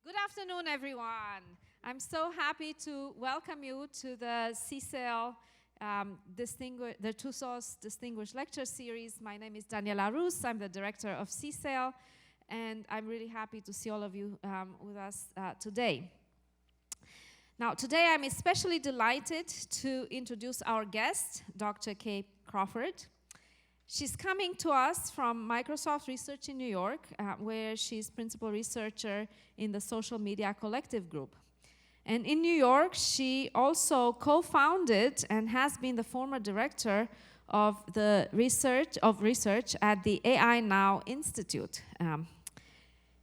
Good afternoon, everyone. I'm so happy to welcome you to the CSAIL Dertouzos Distinguished Lecture Series. My name is Daniela Rus. I'm the director of CSAIL, and I'm really happy to see all of you with us today. Now, today I'm especially delighted to introduce our guest, Dr. Kate Crawford. She's coming to us from Microsoft Research in New York, where she's principal researcher in the Social Media Collective Group. And in New York, she also co-founded and has been the former director of the research at the AI Now Institute.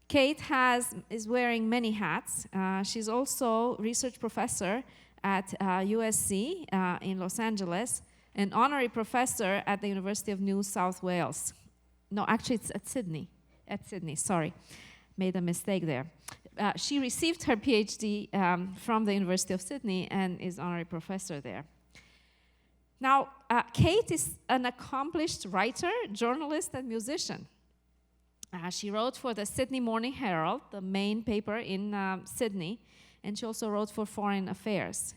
Kate is wearing many hats. She's also research professor at USC in Los Angeles, an honorary professor at the University of New South Wales. No, actually it's at Sydney, sorry. Made a mistake there. She received her PhD from the University of Sydney and is honorary professor there. Now, Kate is an accomplished writer, journalist, and musician. She wrote for the Sydney Morning Herald, the main paper in Sydney, and she also wrote for Foreign Affairs.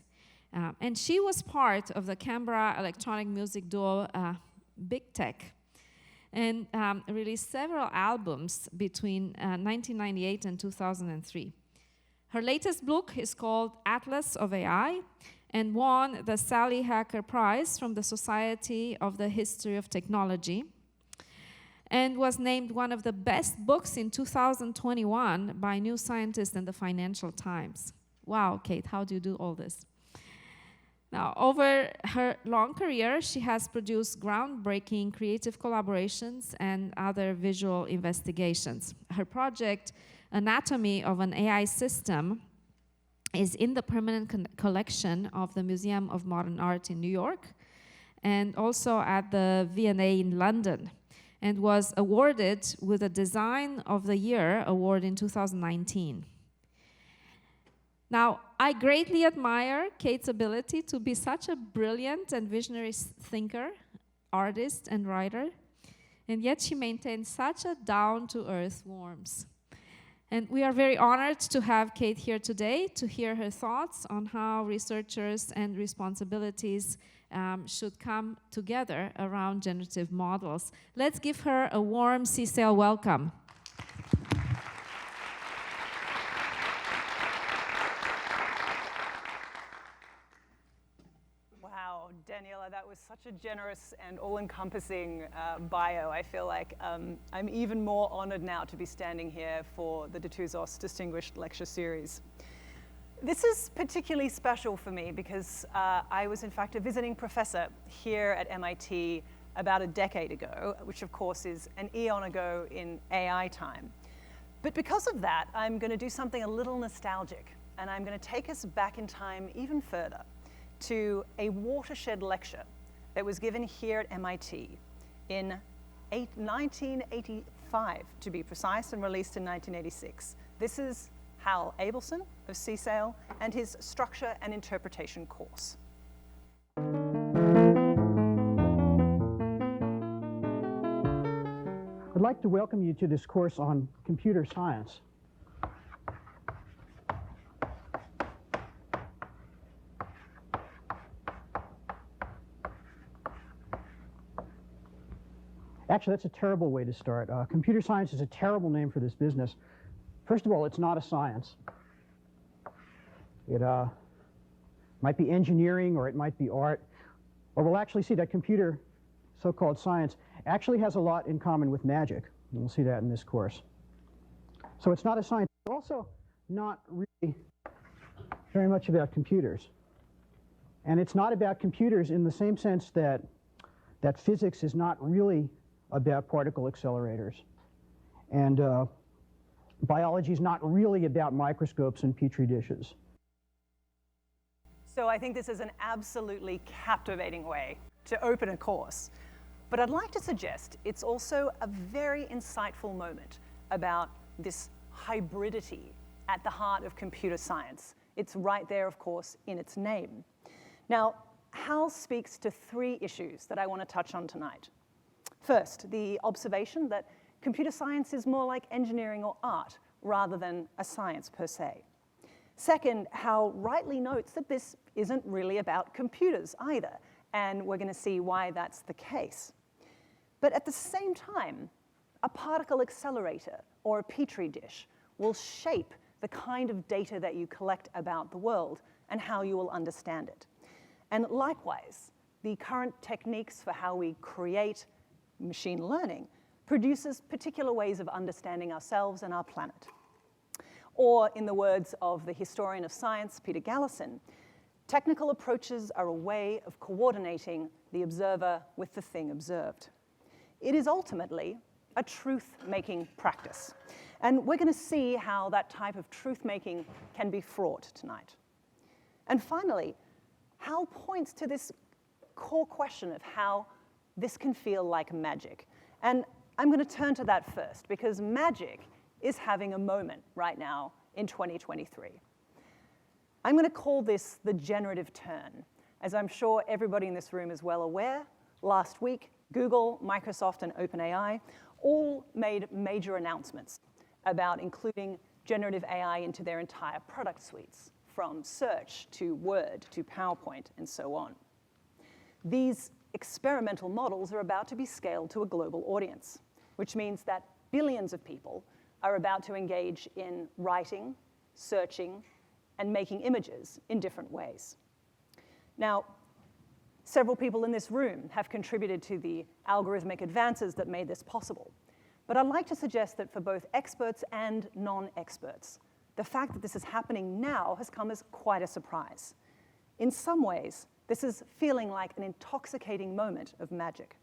And she was part of the Canberra electronic music duo Big Tech, and released several albums between 1998 and 2003. Her latest book is called Atlas of AI and won the Sally Hacker Prize from the Society of the History of Technology and was named one of the best books in 2021 by New Scientist and the Financial Times. Wow, Kate, how do you do all this? Now, over her long career, she has produced groundbreaking creative collaborations and other visual investigations. Her project, Anatomy of an AI System, is in the permanent collection of the Museum of Modern Art in New York and also at the V&A in London, and was awarded with a Design of the Year award in 2019. Now, I greatly admire Kate's ability to be such a brilliant and visionary thinker, artist, and writer, and yet she maintains such a down-to-earth warmth. And we are very honored to have Kate here today to hear her thoughts on how researchers and responsibilities should come together around generative models. Let's give her a warm CSAIL welcome. Wow, Daniela, that was such a generous and all-encompassing bio. I feel like I'm even more honored now to be standing here for the Dertouzos Distinguished Lecture Series. This is particularly special for me because I was in fact a visiting professor here at MIT about a decade ago, which of course is an eon ago in AI time. But because of that, I'm going to do something a little nostalgic, and I'm going to take us back in time even further to a watershed lecture that was given here at MIT in 1985, to be precise, and released in 1986. This is Hal Abelson of CSAIL and his Structure and Interpretation course. I'd like to welcome you to this course on computer science. Actually, that's a terrible way to start. Computer science is a terrible name for this business. First of all, it's not a science. It might be engineering, or it might be art. Or we'll actually see that computer, so-called science, actually has a lot in common with magic. And we'll see that in this course. So it's not a science. It's also not really very much about computers. And it's not about computers in the same sense that physics is not really about particle accelerators. And biology is not really about microscopes and petri dishes. So I think this is an absolutely captivating way to open a course. But I'd like to suggest it's also a very insightful moment about this hybridity at the heart of computer science. It's right there, of course, in its name. Now, Hal speaks to three issues that I want to touch on tonight. First, the observation that computer science is more like engineering or art, rather than a science per se. Second, Hal rightly notes that this isn't really about computers either, and we're going to see why that's the case. But at the same time, a particle accelerator or a petri dish will shape the kind of data that you collect about the world and how you will understand it. And likewise, the current techniques for how we create machine learning produces particular ways of understanding ourselves and our planet. Or, in the words of the historian of science, Peter Gallison, technical approaches are a way of coordinating the observer with the thing observed. It is ultimately a truth-making practice. And we're going to see how that type of truth-making can be fraught tonight. And finally, Hal points to this core question of how this can feel like magic. And I'm going to turn to that first, because magic is having a moment right now in 2023. I'm going to call this the generative turn. As I'm sure everybody in this room is well aware, last week, Google, Microsoft, and OpenAI all made major announcements about including generative AI into their entire product suites, from search to Word to PowerPoint and so on. These experimental models are about to be scaled to a global audience, which means that billions of people are about to engage in writing, searching, and making images in different ways. Now, several people in this room have contributed to the algorithmic advances that made this possible. But I'd like to suggest that for both experts and non-experts, the fact that this is happening now has come as quite a surprise. In some ways, this is feeling like an intoxicating moment of magic.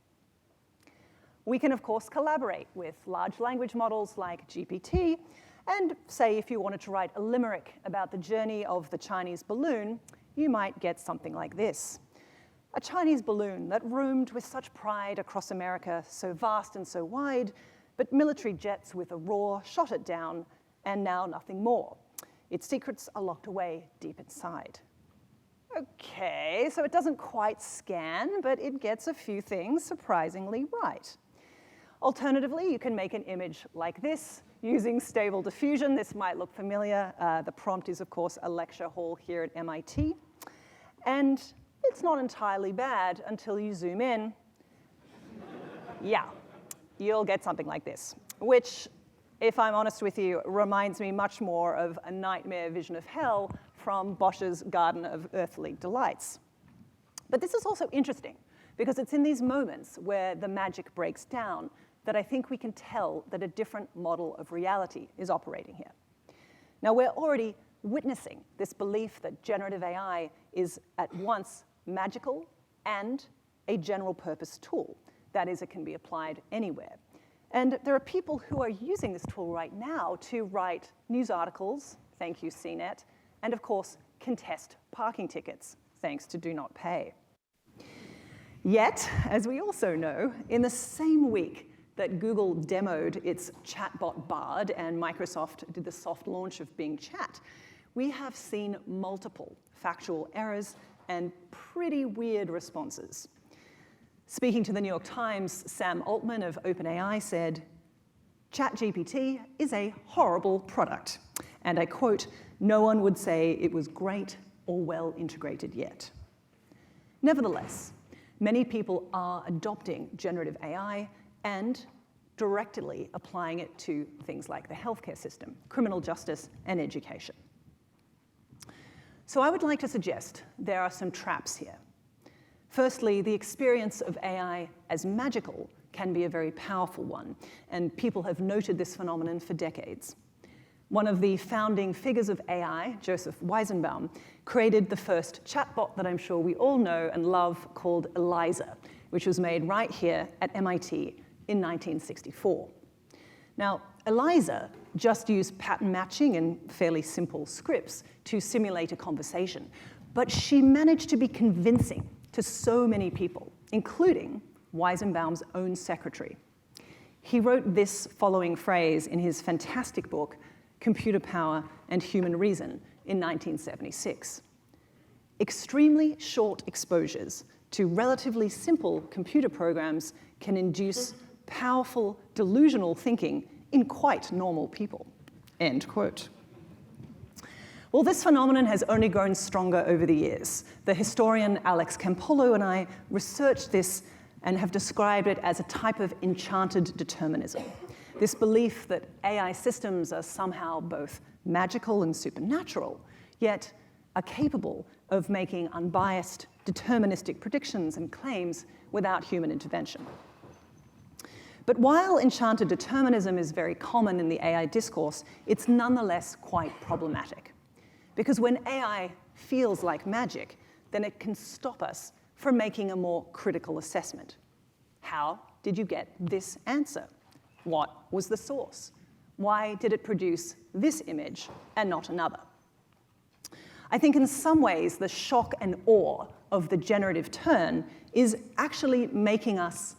We can, of course, collaborate with large language models like GPT, and say if you wanted to write a limerick about the journey of the Chinese balloon, you might get something like this. A Chinese balloon that roamed with such pride across America, so vast and so wide, but military jets with a roar shot it down, and now nothing more. Its secrets are locked away deep inside. Okay, so it doesn't quite scan, but it gets a few things surprisingly right. Alternatively, you can make an image like this using stable diffusion. This might look familiar. The prompt is, of course, a lecture hall here at MIT. And it's not entirely bad until you zoom in. Yeah, you'll get something like this, which, if I'm honest with you, reminds me much more of a nightmare vision of hell from Bosch's Garden of Earthly Delights. But this is also interesting, because it's in these moments where the magic breaks down that I think we can tell that a different model of reality is operating here. Now, we're already witnessing this belief that generative AI is at once magical and a general purpose tool. That is, it can be applied anywhere. And there are people who are using this tool right now to write news articles, thank you CNET, and of course, contest parking tickets, thanks to Do Not Pay. Yet, as we also know, in the same week that Google demoed its chatbot Bard and Microsoft did the soft launch of Bing Chat, we have seen multiple factual errors and pretty weird responses. Speaking to the New York Times, Sam Altman of OpenAI said, "ChatGPT is a horrible product." And I quote, "No one would say it was great or well integrated yet." Nevertheless, many people are adopting generative AI and directly applying it to things like the healthcare system, criminal justice, and education. So I would like to suggest there are some traps here. Firstly, the experience of AI as magical can be a very powerful one, and people have noted this phenomenon for decades. One of the founding figures of AI, Joseph Weizenbaum, created the first chatbot that I'm sure we all know and love called Eliza, which was made right here at MIT in 1964. Now, Eliza just used pattern matching and fairly simple scripts to simulate a conversation, but she managed to be convincing to so many people, including Weizenbaum's own secretary. He wrote this following phrase in his fantastic book, Computer Power and Human Reason, in 1976. "Extremely short exposures to relatively simple computer programs can induce powerful delusional thinking in quite normal people." End quote. Well, this phenomenon has only grown stronger over the years. The historian Alex Campolo and I researched this and have described it as a type of enchanted determinism. This belief that AI systems are somehow both magical and supernatural, yet are capable of making unbiased, deterministic predictions and claims without human intervention. But while enchanted determinism is very common in the AI discourse, it's nonetheless quite problematic. Because when AI feels like magic, then it can stop us from making a more critical assessment. How did you get this answer? What was the source? Why did it produce this image and not another? I think in some ways, the shock and awe of the generative turn is actually making us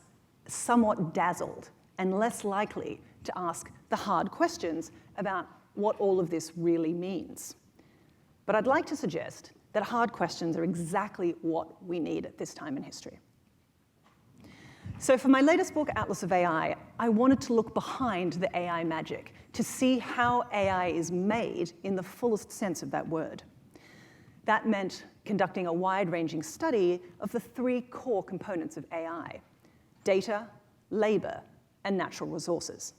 somewhat dazzled and less likely to ask the hard questions about what all of this really means. But I'd like to suggest that hard questions are exactly what we need at this time in history. So for my latest book, Atlas of AI, I wanted to look behind the AI magic to see how AI is made in the fullest sense of that word. That meant conducting a wide-ranging study of the three core components of AI: data, labor, and natural resources.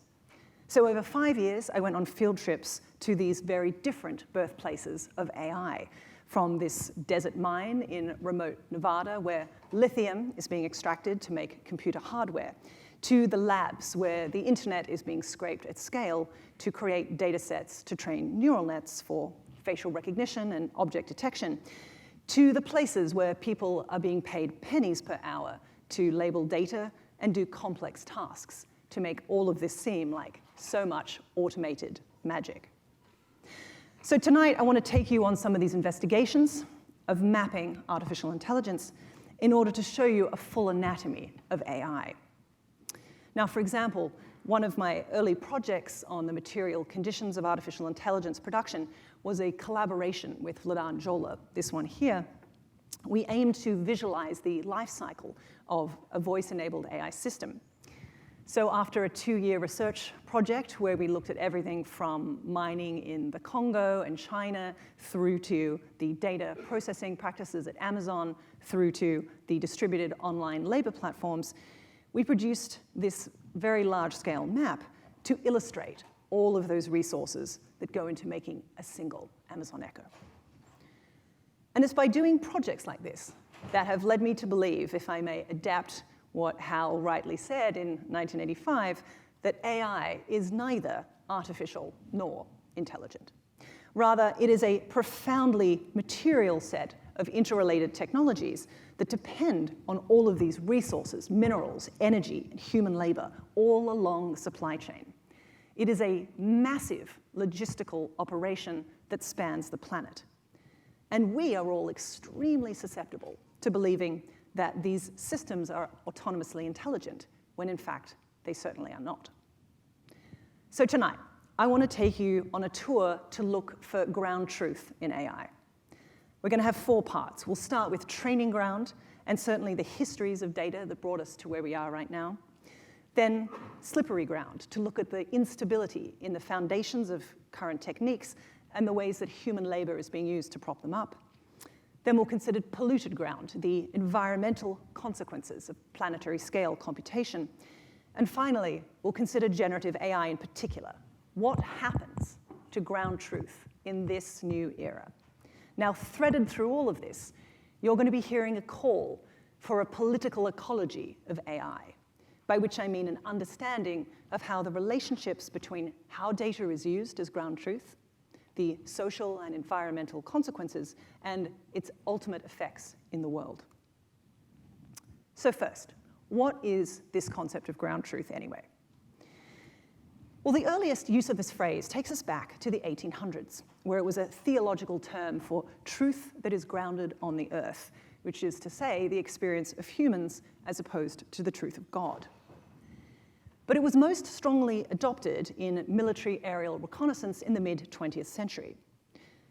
So over 5 years, I went on field trips to these very different birthplaces of AI, from this desert mine in remote Nevada where lithium is being extracted to make computer hardware, to the labs where the internet is being scraped at scale to create data sets to train neural nets for facial recognition and object detection, to the places where people are being paid pennies per hour to label data and do complex tasks to make all of this seem like so much automated magic. So tonight, I want to take you on some of these investigations of mapping artificial intelligence in order to show you a full anatomy of AI. Now, for example, one of my early projects on the material conditions of artificial intelligence production was a collaboration with Vladan Jola, this one here. We aimed to visualize the life cycle of a voice-enabled AI system. So after a 2-year research project where we looked at everything from mining in the Congo and China through to the data processing practices at Amazon through to the distributed online labor platforms, we produced this very large-scale map to illustrate all of those resources that go into making a single Amazon Echo. And it's by doing projects like this that have led me to believe, if I may adapt what Hal rightly said in 1985, that AI is neither artificial nor intelligent. Rather, it is a profoundly material set of interrelated technologies that depend on all of these resources, minerals, energy, and human labor, all along the supply chain. It is a massive logistical operation that spans the planet. And we are all extremely susceptible to believing that these systems are autonomously intelligent, when in fact, they certainly are not. So tonight, I want to take you on a tour to look for ground truth in AI. We're going to have 4 parts. We'll start with training ground, and certainly the histories of data that brought us to where we are right now. Then slippery ground, to look at the instability in the foundations of current techniques and the ways that human labor is being used to prop them up. Then we'll consider polluted ground, the environmental consequences of planetary scale computation. And finally, we'll consider generative AI in particular. What happens to ground truth in this new era? Now, threaded through all of this, you're going to be hearing a call for a political ecology of AI, by which I mean an understanding of how the relationships between how data is used as ground truth, the social and environmental consequences, and its ultimate effects in the world. So first, what is this concept of ground truth anyway? Well, the earliest use of this phrase takes us back to the 1800s, where it was a theological term for truth that is grounded on the earth, which is to say the experience of humans as opposed to the truth of God. But it was most strongly adopted in military aerial reconnaissance in the mid-20th century.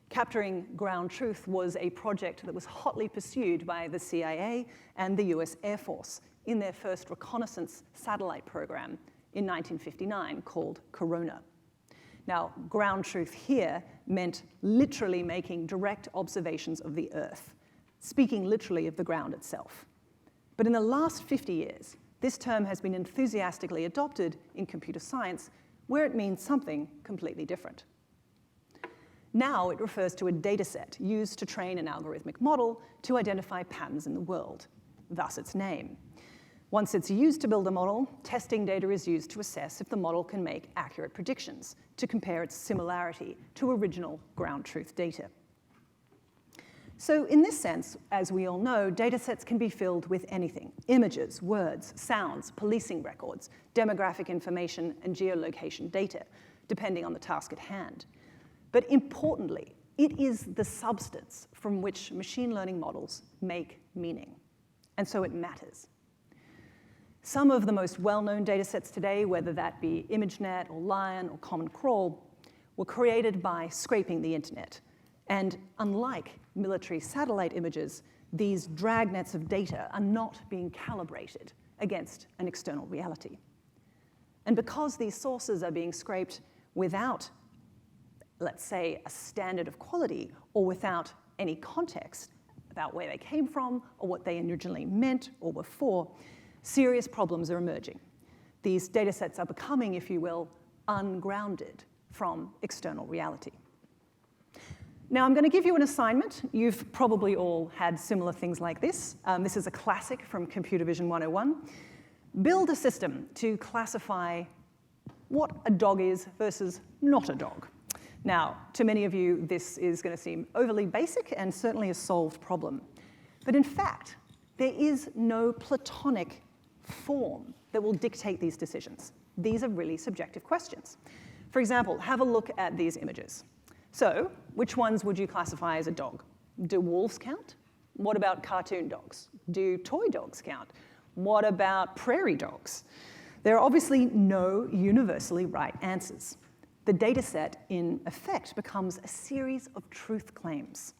Capturing ground truth was a project that was hotly pursued by the CIA and the US Air Force in their first reconnaissance satellite program in 1959 called Corona. Now, ground truth here meant literally making direct observations of the Earth, speaking literally of the ground itself. But in the last 50 years, this term has been enthusiastically adopted in computer science, where it means something completely different. Now it refers to a data set used to train an algorithmic model to identify patterns in the world, thus its name. Once it's used to build a model, testing data is used to assess if the model can make accurate predictions, to compare its similarity to original ground truth data. So in this sense, as we all know, data sets can be filled with anything: images, words, sounds, policing records, demographic information, and geolocation data, depending on the task at hand. But importantly, it is the substance from which machine learning models make meaning, and so it matters. Some of the most well-known data sets today, whether that be ImageNet or Lion or Common Crawl, were created by scraping the internet. And unlike military satellite images, these dragnets of data are not being calibrated against an external reality. And because these sources are being scraped without, let's say, a standard of quality, or without any context about where they came from or what they originally meant or were for, serious problems are emerging. These data sets are becoming, if you will, ungrounded from external reality. Now, I'm going to give you an assignment. You've probably all had similar things like this. This is a classic from Computer Vision 101. Build a system to classify what a dog is versus not a dog. Now, to many of you, this is going to seem overly basic and certainly a solved problem. But in fact, there is no Platonic form that will dictate these decisions. These are really subjective questions. For example, have a look at these images. So, which ones would you classify as a dog? Do wolves count? What about cartoon dogs? Do toy dogs count? What about prairie dogs? There are obviously no universally right answers. The data set, in effect, becomes a series of truth claims.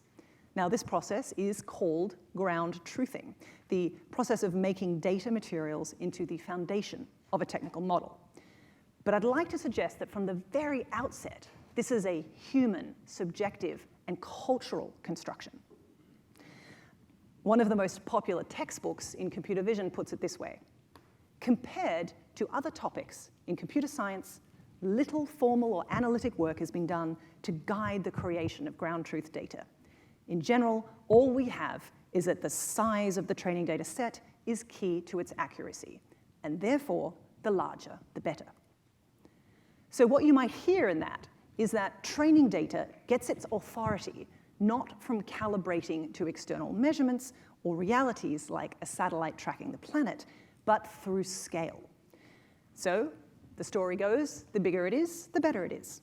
Now, this process is called ground truthing, the process of making data materials into the foundation of a technical model. But I'd like to suggest that from the very outset, this is a human, subjective, and cultural construction. One of the most popular textbooks in computer vision puts it this way: compared to other topics in computer science, little formal or analytic work has been done to guide the creation of ground truth data. In general, all we have is that the size of the training data set is key to its accuracy, and therefore, the larger, the better. So what you might hear in that is that training data gets its authority not from calibrating to external measurements or realities like a satellite tracking the planet, but through scale. So the story goes, the bigger it is, the better it is.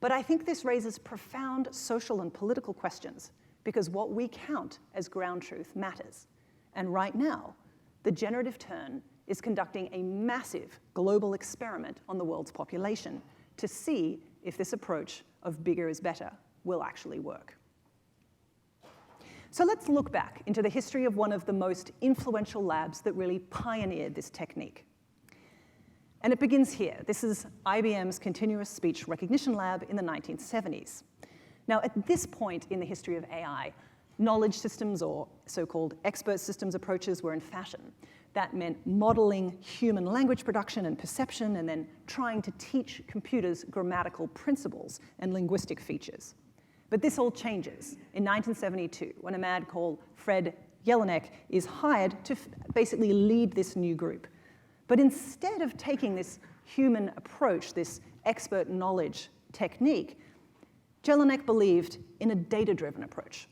But I think this raises profound social and political questions, because what we count as ground truth matters. And right now, the generative turn is conducting a massive global experiment on the world's population to see if this approach of bigger is better will actually work. So let's look back into the history of one of the most influential labs that really pioneered this technique. And it begins here. This is IBM's Continuous Speech Recognition Lab in the 1970s. Now, at this point in the history of AI, knowledge systems, or so-called expert systems approaches, were in fashion. That meant modeling human language production and perception, and then trying to teach computers grammatical principles and linguistic features. But this all changes in 1972, when a man called Fred Jelinek is hired to basically lead this new group. But instead of taking this human approach, this expert knowledge technique, Jelinek believed in a data-driven approach.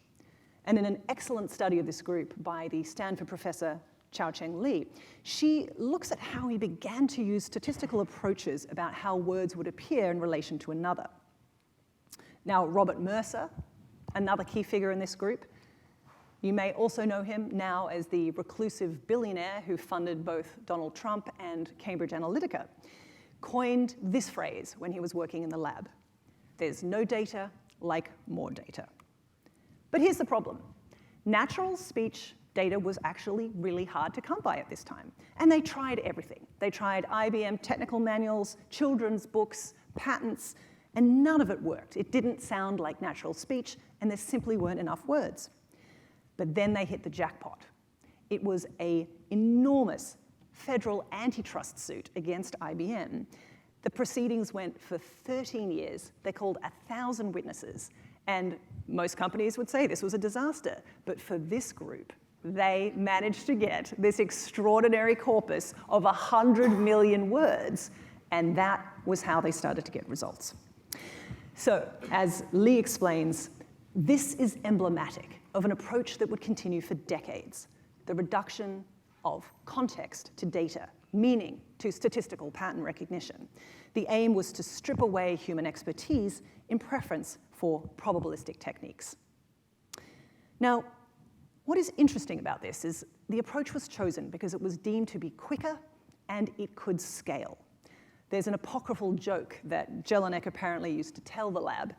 And in an excellent study of this group by the Stanford professor Xiaocheng Li, she looks at how he began to use statistical approaches about how words would appear in relation to another. Now, Robert Mercer, another key figure in this group, you may also know him now as the reclusive billionaire who funded both Donald Trump and Cambridge Analytica, coined this phrase when he was working in the lab: there's no data like more data. But here's the problem. Natural speech data was actually really hard to come by at this time. And they tried everything. They tried IBM technical manuals, children's books, patents, And none of it worked. It didn't sound like natural speech, and there simply weren't enough words. But then they hit the jackpot. It was an enormous federal antitrust suit against IBM. The proceedings went for 13 years. They called 1,000 witnesses. And most companies would say this was a disaster. But for this group, they managed to get this extraordinary corpus of 100 million words. And that was how they started to get results. So, as Lee explains, this is emblematic of an approach that would continue for decades, the reduction of context to data, meaning to statistical pattern recognition. The aim was to strip away human expertise in preference for probabilistic techniques. Now, what is interesting about this is the approach was chosen because it was deemed to be quicker and it could scale. There's an apocryphal joke that Jelinek apparently used to tell the lab,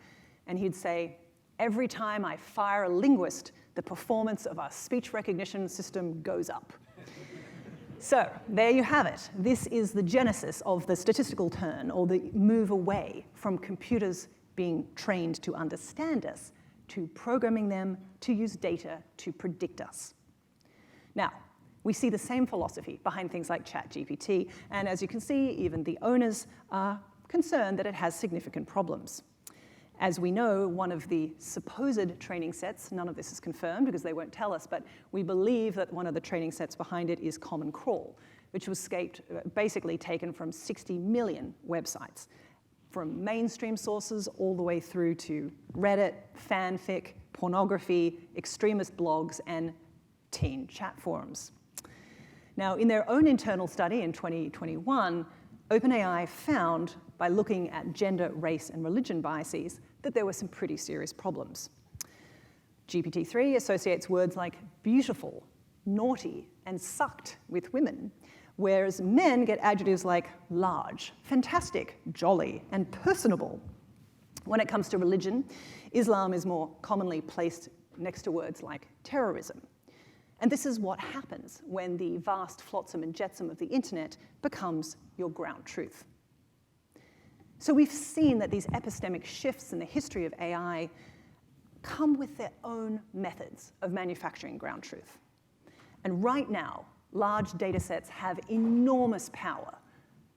and he'd say, every time I fire a linguist, the performance of our speech recognition system goes up. So there you have it. This is the genesis of the statistical turn, or the move away from computers being trained to understand us, to programming them to use data to predict us. Now, we see the same philosophy behind things like ChatGPT, and as you can see, even the owners are concerned that it has significant problems. As we know, one of the supposed training sets, none of this is confirmed because they won't tell us, but we believe that one of the training sets behind it is Common Crawl, which was basically taken from 60 million websites, from mainstream sources all the way through to Reddit, fanfic, pornography, extremist blogs, and teen chat forums. Now, in their own internal study in 2021, OpenAI found, by looking at gender, race, and religion biases, that there were some pretty serious problems. GPT-3 associates words like beautiful, naughty, and sucked with women, whereas men get adjectives like large, fantastic, jolly, and personable. When it comes to religion, Islam is more commonly placed next to words like terrorism. And this is what happens when the vast flotsam and jetsam of the internet becomes your ground truth. So we've seen that these epistemic shifts in the history of AI come with their own methods of manufacturing ground truth. And right now, large data sets have enormous power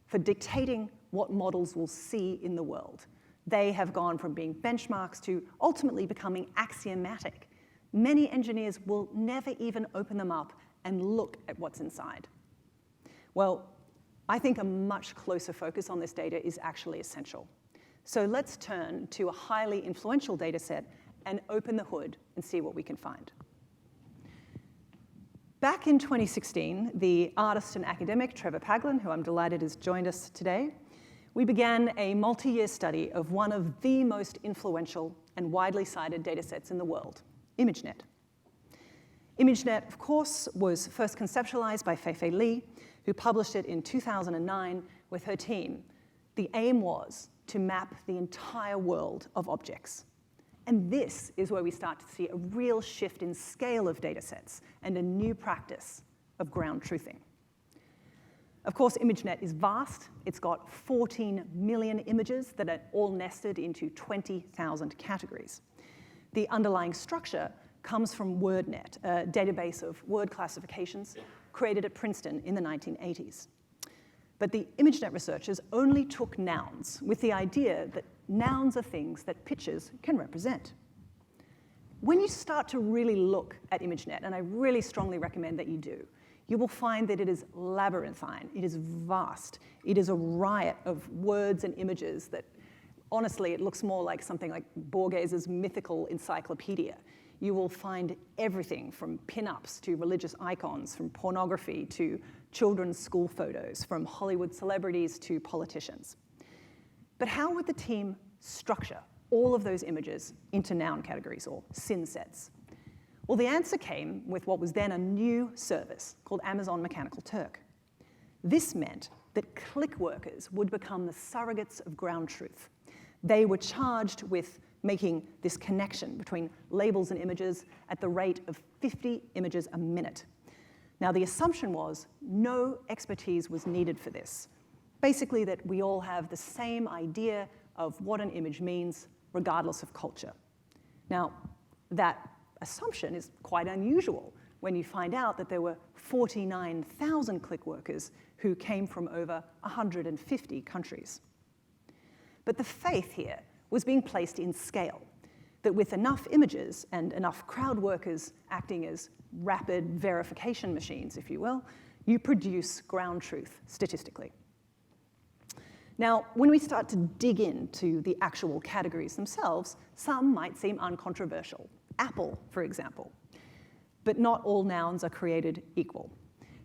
for dictating what models will see in the world. They have gone from being benchmarks to ultimately becoming axiomatic. Many engineers will never even open them up and look at what's inside. Well, I think a much closer focus on this data is actually essential. So let's turn to a highly influential data set and open the hood and see what we can find. Back in 2016, the artist and academic Trevor Paglen, who I'm delighted has joined us today, we began a multi-year study of one of the most influential and widely cited data sets in the world, ImageNet. ImageNet, of course, was first conceptualized by Fei-Fei Li, who published it in 2009 with her team. The aim was to map the entire world of objects. And this is where we start to see a real shift in scale of data sets and a new practice of ground truthing. Of course, ImageNet is vast. It's got 14 million images that are all nested into 20,000 categories. The underlying structure comes from WordNet, a database of word classifications created at Princeton in the 1980s. But the ImageNet researchers only took nouns with the idea that nouns are things that pictures can represent. When you start to really look at ImageNet, and I really strongly recommend that you do, you will find that it is labyrinthine, it is vast, it is a riot of words and images that, honestly, it looks more like something like Borges's mythical encyclopedia. You will find everything from pin-ups to religious icons, from pornography to children's school photos, from Hollywood celebrities to politicians. But how would the team structure all of those images into noun categories, or SIN sets? Well, the answer came with what was then a new service called Amazon Mechanical Turk. This meant that click workers would become the surrogates of ground truth. They were charged with making this connection between labels and images at the rate of 50 images a minute. Now, the assumption was no expertise was needed for this. Basically, that we all have the same idea of what an image means, regardless of culture. Now, that assumption is quite unusual when you find out that there were 49,000 click workers who came from over 150 countries. But the faith here was being placed in scale, that with enough images and enough crowd workers acting as rapid verification machines, if you will, you produce ground truth statistically. Now, when we start to dig into the actual categories themselves, some might seem uncontroversial. Apple, for example. But not all nouns are created equal.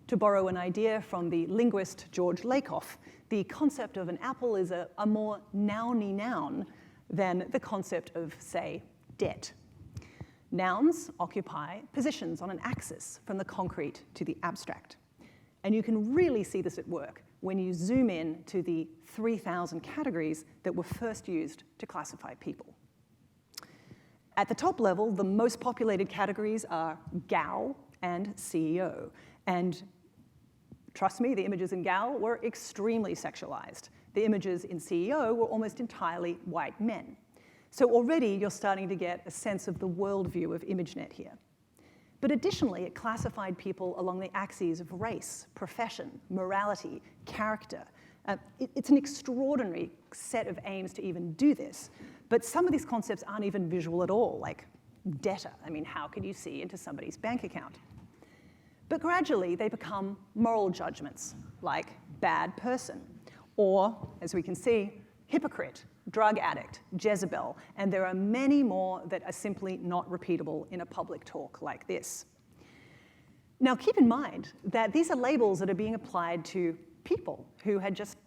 To borrow an idea from the linguist George Lakoff, the concept of an apple is a more nouny noun than the concept of, say, debt. Nouns occupy positions on an axis from the concrete to the abstract. And you can really see this at work when you zoom in to the 3,000 categories that were first used to classify people. At the top level, the most populated categories are gal and CEO. And trust me, the images in gal were extremely sexualized. The images in CEO were almost entirely white men. So already you're starting to get a sense of the worldview of ImageNet here. But additionally, it classified people along the axes of race, profession, morality, character. It's an extraordinary set of aims to even do this. But some of these concepts aren't even visual at all, like debtor. I mean, how can you see into somebody's bank account? But gradually, they become moral judgments, like bad person, or, as we can see, hypocrite, drug addict, Jezebel, and there are many more that are simply not repeatable in a public talk like this. Now, keep in mind that these are labels that are being applied to people who had just,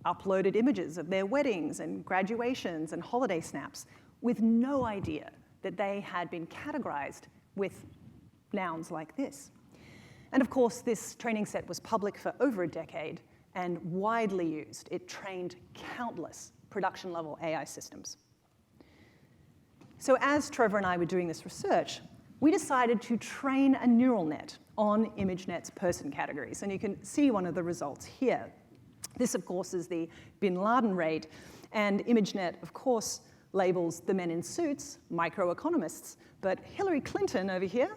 uploaded images of their weddings and graduations and holiday snaps with no idea that they had been categorized with nouns like this. And of course, this training set was public for over a decade and widely used. It trained countless production-level AI systems. So as Trevor and I were doing this research, we decided to train a neural net on ImageNet's person categories. And you can see one of the results here. This, of course, is the Bin Laden raid. And ImageNet, of course, labels the men in suits microeconomists. But Hillary Clinton over here,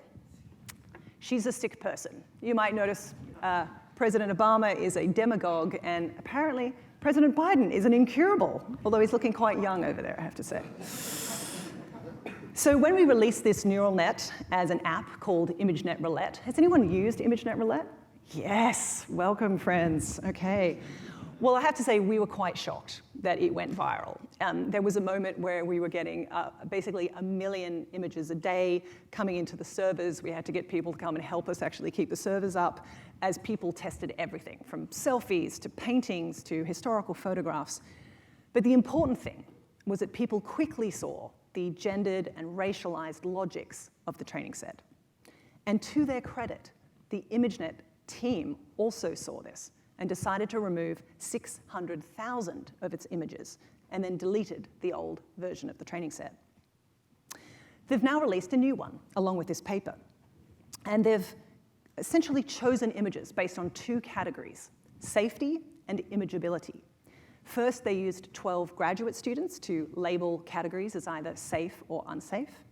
she's a sick person. You might notice President Obama is a demagogue, and apparently President Biden is an incurable, although he's looking quite young over there, I have to say. So when we released this neural net as an app called ImageNet Roulette, has anyone used ImageNet Roulette? Yes, welcome friends, okay. Well, I have to say we were quite shocked that it went viral. There was a moment where we were getting basically 1 million images a day coming into the servers. We had to get people to come and help us actually keep the servers up as people tested everything from selfies to paintings to historical photographs. But the important thing was that people quickly saw the gendered and racialized logics of the training set. And to their credit, the ImageNet team also saw this and decided to remove 600,000 of its images and then deleted the old version of the training set. They've now released a new one along with this paper. And they've essentially chosen images based on 2 categories, safety and imageability. First, they used 12 graduate students to label categories as either safe or unsafe.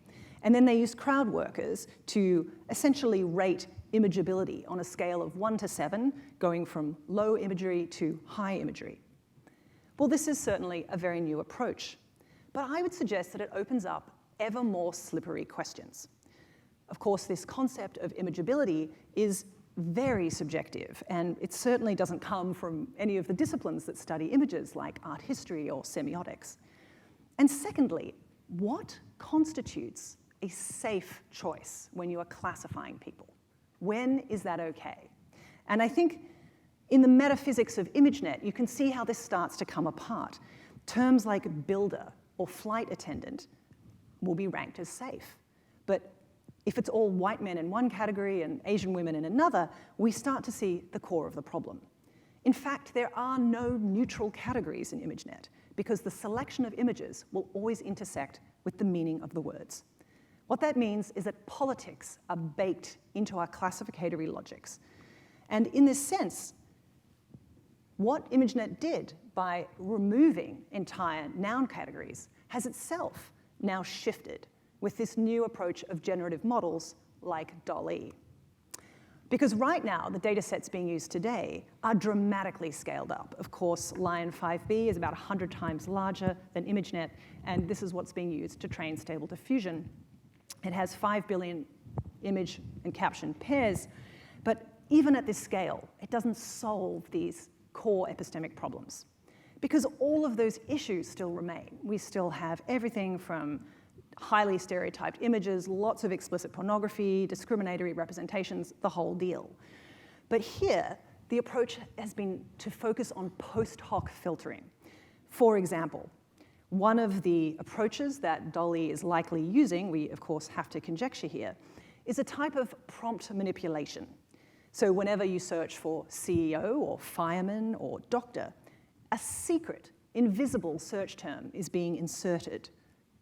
And then they used crowd workers to essentially rate imageability on a scale of 1 to 7, going from low imagery to high imagery. Well, this is certainly a very new approach, but I would suggest that it opens up ever more slippery questions. Of course, this concept of imageability is very subjective, and it certainly doesn't come from any of the disciplines that study images like art history or semiotics. And secondly, what constitutes a safe choice when you are classifying people? When is that okay? And I think in the metaphysics of ImageNet, you can see how this starts to come apart. Terms like builder or flight attendant will be ranked as safe. But if it's all white men in one category and Asian women in another, we start to see the core of the problem. In fact, there are no neutral categories in ImageNet because the selection of images will always intersect with the meaning of the words. What that means is that politics are baked into our classificatory logics. And in this sense, What ImageNet did by removing entire noun categories has itself now shifted with this new approach of generative models like DALL-E. Because right now, the data sets being used today are dramatically scaled up. Of course, Lion 5B is about 100 times larger than ImageNet, and this is what's being used to train Stable Diffusion. It has 5 billion image and caption pairs, but even at this scale, it doesn't solve these core epistemic problems. Because all of those issues still remain. We still have everything from highly stereotyped images, lots of explicit pornography, discriminatory representations, the whole deal. But here, the approach has been to focus on post hoc filtering. For example, one of the approaches that DALL-E is likely using, we of course have to conjecture here, is a type of prompt manipulation. So whenever you search for CEO or fireman or doctor, a secret, invisible search term is being inserted,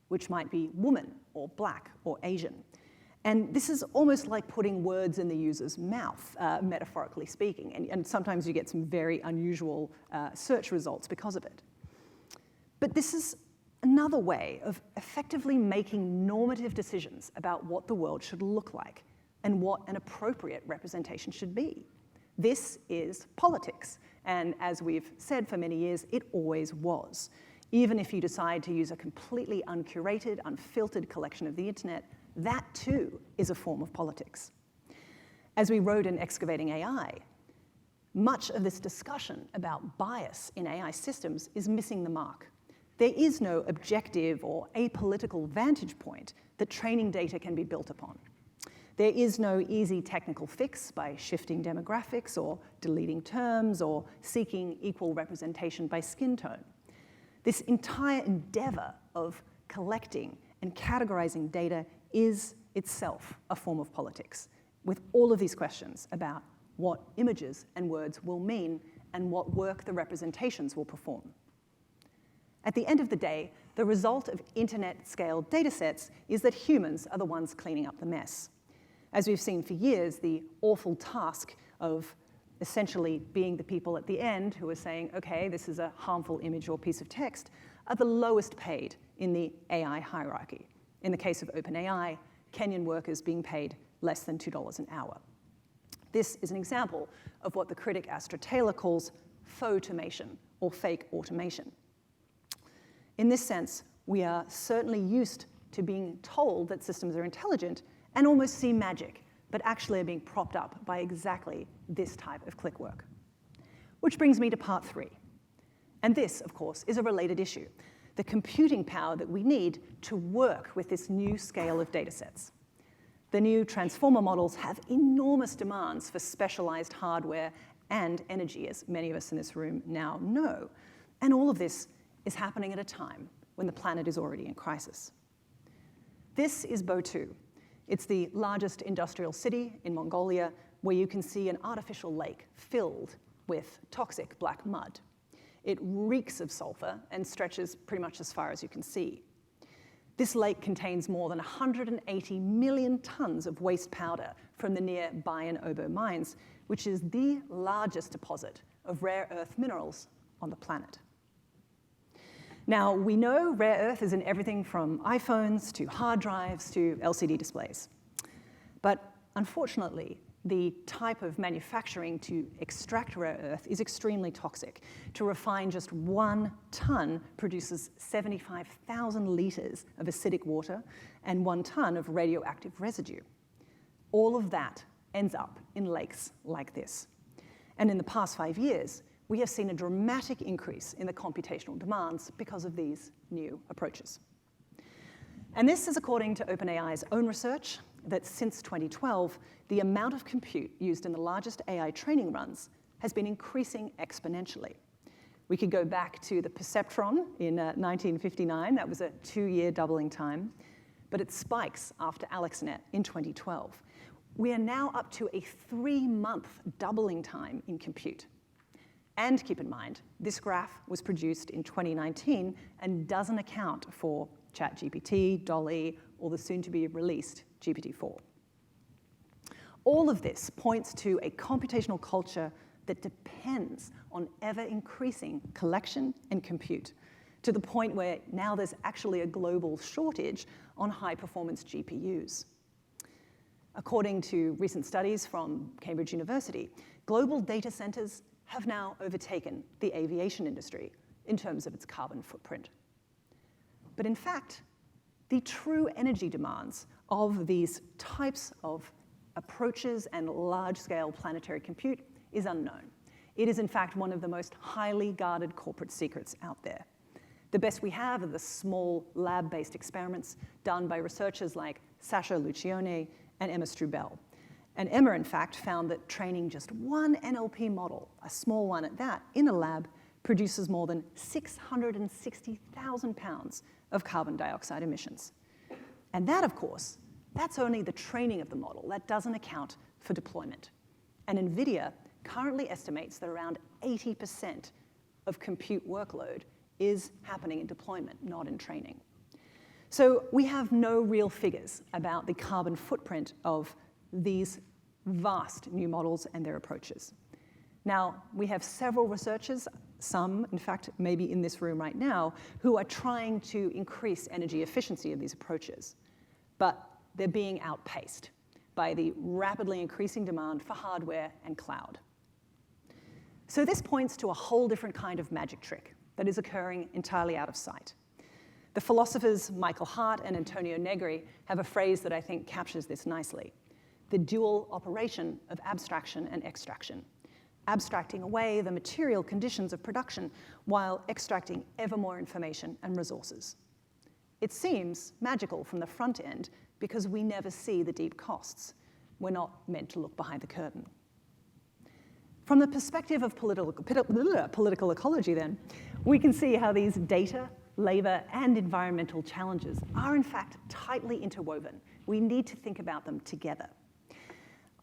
which might be woman or black or Asian. And this is almost like putting words in the user's mouth, metaphorically speaking. And sometimes you get some very unusual search results because of it. But this is another way of effectively making normative decisions about what the world should look like and what an appropriate representation should be. This is politics. And as we've said for many years, it always was. Even if you decide to use a completely uncurated, unfiltered collection of the internet, that too is a form of politics. As we wrote in Excavating AI, much of this discussion about bias in AI systems is missing the mark. There is no objective or apolitical vantage point that training data can be built upon. There is no easy technical fix by shifting demographics or deleting terms or seeking equal representation by skin tone. This entire endeavor of collecting and categorizing data is itself a form of politics, with all of these questions about what images and words will mean and what work the representations will perform. At the end of the day, the result of internet-scale data sets is that humans are the ones cleaning up the mess. As we've seen for years, the awful task of essentially being the people at the end who are saying, okay, this is a harmful image or piece of text, are the lowest paid in the AI hierarchy. In the case of OpenAI, Kenyan workers being paid less than $2 an hour. This is an example of what the critic Astra Taylor calls faux-automation or fake automation. In this sense, we are certainly used to being told that systems are intelligent and almost see magic, but actually are being propped up by exactly this type of click work. Which brings me to part 3. And this, of course, is a related issue, the computing power that we need to work with this new scale of data sets. The new transformer models have enormous demands for specialized hardware and energy, as many of us in this room now know. And all of this is happening at a time when the planet is already in crisis. This is Botu. It's the largest industrial city in Mongolia, where you can see an artificial lake filled with toxic black mud. It reeks of sulfur and stretches pretty much as far as you can see. This lake contains more than 180 million tons of waste powder from the near Bayan Obo mines, which is the largest deposit of rare earth minerals on the planet. Now, we know rare earth is in everything from iPhones to hard drives to LCD displays. But unfortunately, the type of manufacturing to extract rare earth is extremely toxic. To refine just 1 ton produces 75,000 liters of acidic water and 1 ton of radioactive residue. All of that ends up in lakes like this. And in the past 5 years, we have seen a dramatic increase in the computational demands because of these new approaches. And this is according to OpenAI's own research, that since 2012, the amount of compute used in the largest AI training runs has been increasing exponentially. We could go back to the perceptron in 1959. That was a 2-year doubling time. But it spikes after AlexNet in 2012. We are now up to a 3-month doubling time in compute. And keep in mind, this graph was produced in 2019 and doesn't account for ChatGPT, DALL-E, or the soon-to-be-released GPT-4. All of this points to a computational culture that depends on ever-increasing collection and compute, to the point where now there's actually a global shortage on high-performance GPUs. According to recent studies from Cambridge University, global data centers have now overtaken the aviation industry in terms of its carbon footprint. But in fact, the true energy demands of these types of approaches and large-scale planetary compute is unknown. It is, in fact, one of the most highly guarded corporate secrets out there. The best we have are the small lab-based experiments done by researchers like Sasha Lucione and Emma Strubel. And Emma, in fact, found that training just one NLP model, a small one at that, in a lab produces more than 660,000 pounds of carbon dioxide emissions. And that, of course, that's only the training of the model. That doesn't account for deployment. And NVIDIA currently estimates that around 80% of compute workload is happening in deployment, not in training. So we have no real figures about the carbon footprint of these vast new models and their approaches. Now, we have several researchers, some, in fact, maybe in this room right now, who are trying to increase energy efficiency of these approaches. But they're being outpaced by the rapidly increasing demand for hardware and cloud. So this points to a whole different kind of magic trick that is occurring entirely out of sight. The philosophers Michael Hart and Antonio Negri have a phrase that I think captures this nicely: the dual operation of abstraction and extraction, abstracting away the material conditions of production while extracting ever more information and resources. It seems magical from the front end because we never see the deep costs. We're not meant to look behind the curtain. From the perspective of political ecology, then, we can see how these data, labor, and environmental challenges are in fact tightly interwoven. We need to think about them together.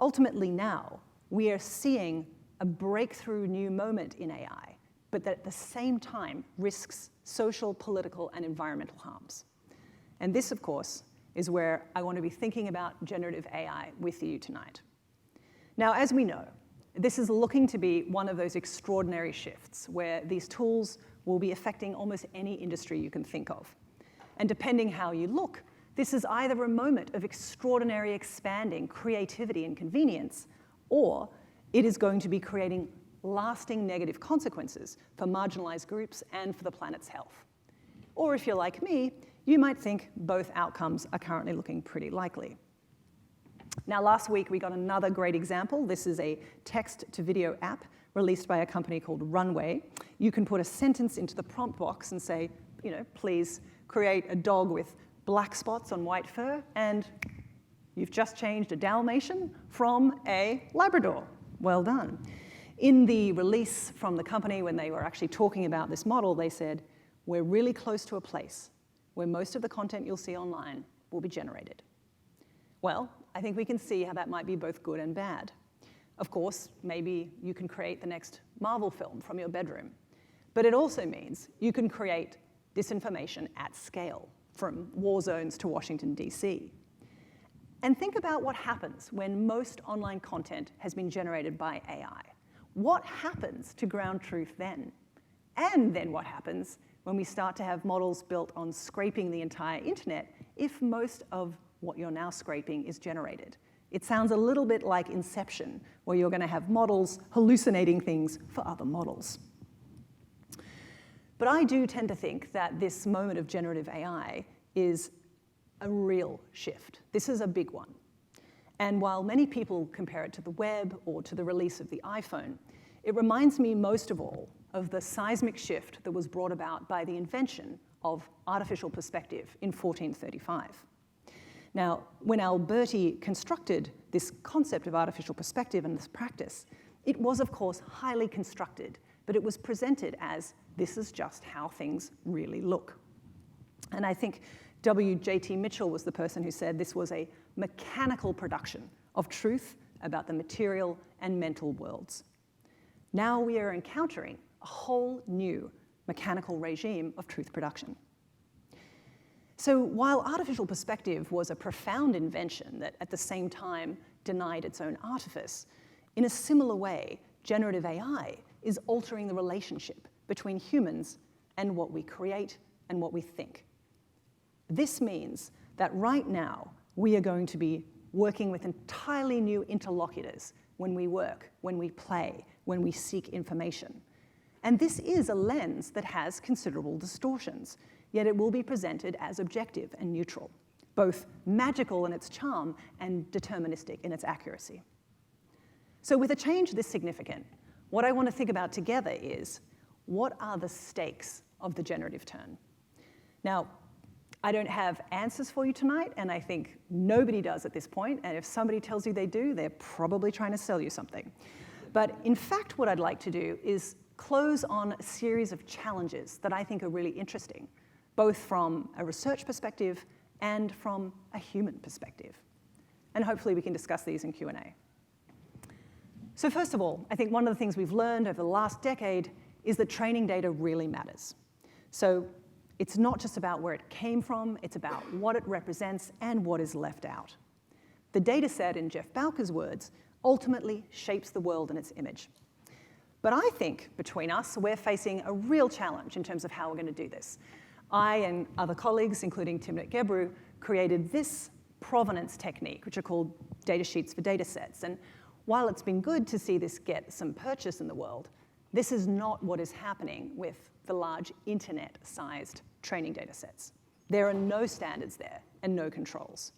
Ultimately now, we are seeing a breakthrough new moment in AI, but that at the same time risks social, political, and environmental harms. And this, of course, is where I want to be thinking about generative AI with you tonight. Now, as we know, this is looking to be one of those extraordinary shifts where these tools will be affecting almost any industry you can think of. And depending how you look, this is either a moment of extraordinary expanding creativity and convenience, or it is going to be creating lasting negative consequences for marginalized groups and for the planet's health. Or if you're like me, you might think both outcomes are currently looking pretty likely. Now, last week we got another great example. This is a text-to-video app released by a company called Runway. You can put a sentence into the prompt box and say, please create a dog with black spots on white fur, and you've just changed a Dalmatian from a Labrador. Well done. In the release from the company, when they were actually talking about this model, they said, we're really close to a place where most of the content you'll see online will be generated. Well, I think we can see how that might be both good and bad. Of course, maybe you can create the next Marvel film from your bedroom. But it also means you can create disinformation at scale, from war zones to Washington, DC. And think about what happens when most online content has been generated by AI. What happens to ground truth then? And then what happens when we start to have models built on scraping the entire internet if most of what you're now scraping is generated? It sounds a little bit like Inception, where you're going to have models hallucinating things for other models. But I do tend to think that this moment of generative AI is a real shift. This is a big one. And while many people compare it to the web or to the release of the iPhone, it reminds me most of all of the seismic shift that was brought about by the invention of artificial perspective in 1435. Now, when Alberti constructed this concept of artificial perspective and this practice, it was, of course, highly constructed, but it was presented as this is just how things really look. And I think W.J.T. Mitchell was the person who said this was a mechanical production of truth about the material and mental worlds. Now we are encountering a whole new mechanical regime of truth production. So while artificial perspective was a profound invention that at the same time denied its own artifice, in a similar way, generative AI is altering the relationship between humans and what we create and what we think. This means that right now, we are going to be working with entirely new interlocutors when we work, when we play, when we seek information. And this is a lens that has considerable distortions, yet it will be presented as objective and neutral, both magical in its charm and deterministic in its accuracy. So with a change this significant, what I want to think about together is, what are the stakes of the generative turn? Now, I don't have answers for you tonight, and I think nobody does at this point, and if somebody tells you they do, they're probably trying to sell you something. But in fact, what I'd like to do is close on a series of challenges that I think are really interesting, both from a research perspective and from a human perspective. And hopefully we can discuss these in Q&A. So first of all, I think one of the things we've learned over the last decade is that training data really matters. So it's not just about where it came from, it's about what it represents and what is left out. The data set, in Jeff Bowker's words, ultimately shapes the world in its image. But I think, between us, we're facing a real challenge in terms of how we're going to do this. I and other colleagues, including Timnit Gebru, created this provenance technique, which are called data sheets for data sets. And while it's been good to see this get some purchase in the world, this is not what is happening with the large internet-sized training data sets. There are no standards there and no controls.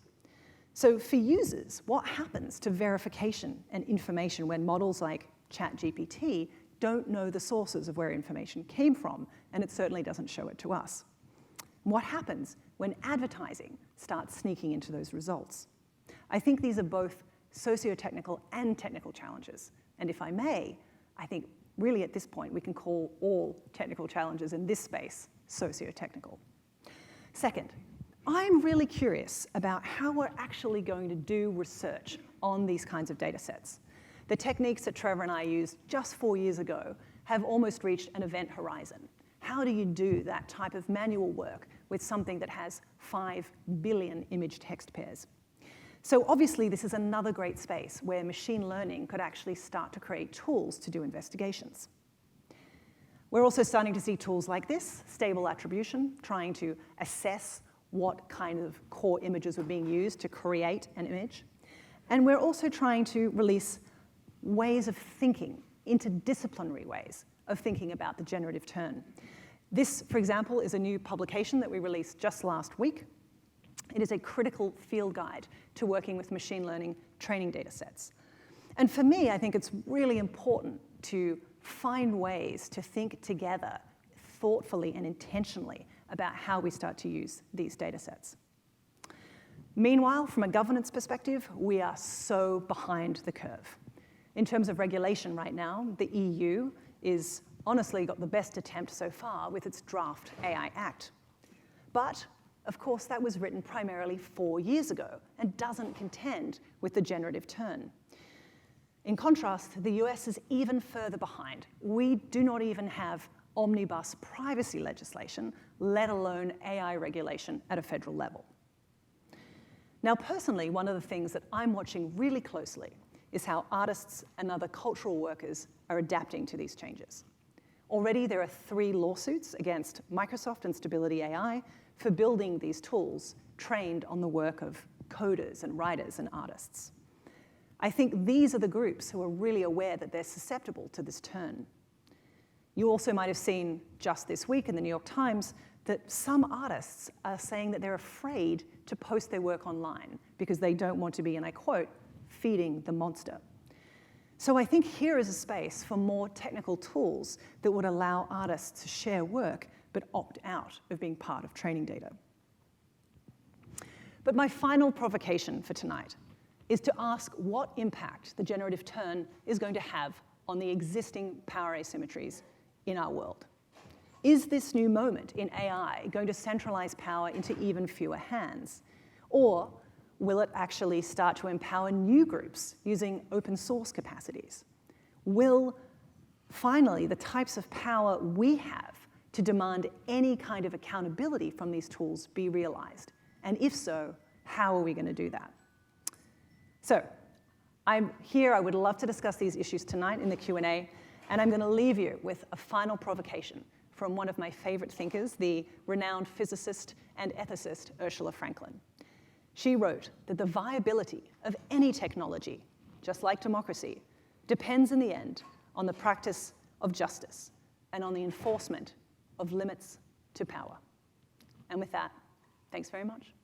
So for users, what happens to verification and information when models like ChatGPT don't know the sources of where information came from, and it certainly doesn't show it to us? What happens when advertising starts sneaking into those results? I think these are both socio-technical and technical challenges. And if I may, I think really at this point we can call all technical challenges in this space socio-technical. Second, I'm really curious about how we're actually going to do research on these kinds of data sets. The techniques that Trevor and I used just 4 years ago have almost reached an event horizon. How do you do that type of manual work with something that has 5 billion image text pairs? So obviously this is another great space where machine learning could actually start to create tools to do investigations. We're also starting to see tools like this, stable attribution, trying to assess what kind of core images were being used to create an image. And we're also trying to release ways of thinking, interdisciplinary ways of thinking about the generative turn. This, for example, is a new publication that we released just last week. It is a critical field guide to working with machine learning training data sets. And for me, I think it's really important to find ways to think together thoughtfully and intentionally about how we start to use these data sets. Meanwhile, from a governance perspective, we are so behind the curve. In terms of regulation right now, the EU is honestly got the best attempt so far with its draft AI Act. But, of course, that was written primarily 4 years ago and doesn't contend with the generative turn. In contrast, the US is even further behind. We do not even have omnibus privacy legislation, let alone AI regulation at a federal level. Now, personally, one of the things that I'm watching really closely is how artists and other cultural workers are adapting to these changes. Already, there are 3 lawsuits against Microsoft and Stability AI for building these tools trained on the work of coders and writers and artists. I think these are the groups who are really aware that they're susceptible to this turn. You also might have seen just this week in the New York Times that some artists are saying that they're afraid to post their work online because they don't want to be, and I quote, feeding the monster. So I think here is a space for more technical tools that would allow artists to share work but opt out of being part of training data. But my final provocation for tonight is to ask what impact the generative turn is going to have on the existing power asymmetries in our world. Is this new moment in AI going to centralize power into even fewer hands? Or will it actually start to empower new groups using open source capacities? Will, finally, the types of power we have to demand any kind of accountability from these tools be realized? And if so, how are we going to do that? So I'm here, I would love to discuss these issues tonight in the Q&A, and I'm going to leave you with a final provocation from one of my favorite thinkers, the renowned physicist and ethicist Ursula Franklin. She wrote that the viability of any technology, just like democracy, depends in the end on the practice of justice and on the enforcement of limits to power. And with that, thanks very much.